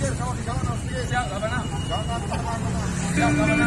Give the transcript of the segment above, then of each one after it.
Siap, Bapak. Siap, Bapak.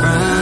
Right.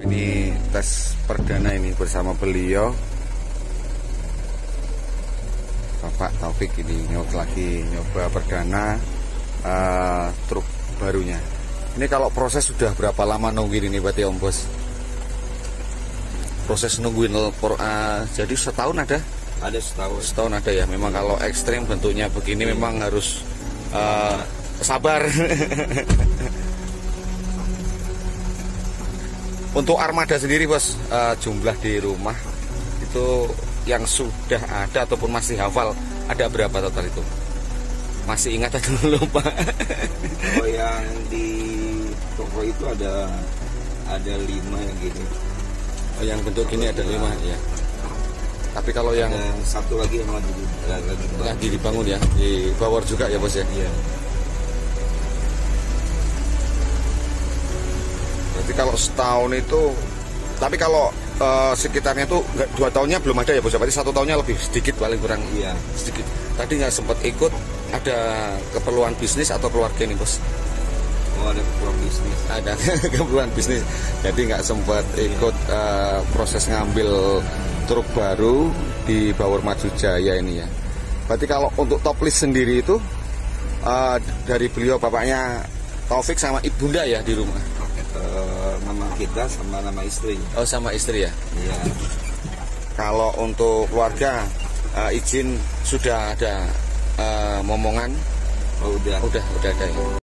Ini tes perdana ini bersama beliau, Bapak Taufik. Ini lagi nyoba perdana truk barunya. Ini kalau proses sudah berapa lama nungguin ini berarti Om Bos? Proses nungguin jadi setahun ada? Ada setahun. Setahun ada ya. Memang kalau ekstrim bentuknya begini memang harus sabar. Untuk armada sendiri Bos, jumlah di rumah itu yang sudah ada ataupun masih hafal ada berapa total itu? Masih ingat atau lupa? Oh, yang di toko itu ada 5 yang gini. Oh, yang bentuk gini ada 5 ya. Tapi kalau yang satu lagi yang lagi dibangun ya, di Bawor juga ya Bos ya? Iya. Berarti kalau setahun itu, tapi kalau sekitarnya itu 2 tahunnya belum ada ya Bos? Berarti 1 tahunnya lebih sedikit paling kurang. Iya. Sedikit. Tadi nggak sempat ikut, ada keperluan bisnis atau keluarga nih Bos? Oh, ada keperluan bisnis. Ada keperluan bisnis. Jadi nggak sempat ikut proses ngambil truk baru di Bawor Maju Jaya ini ya. Berarti kalau untuk top list sendiri itu dari beliau bapaknya Taufik sama ibunda ya di rumah? Nama kita sama nama istri. Oh, sama istri ya? Iya. Kalau untuk keluarga izin sudah ada momongan? Oh, udah Udah ada ya.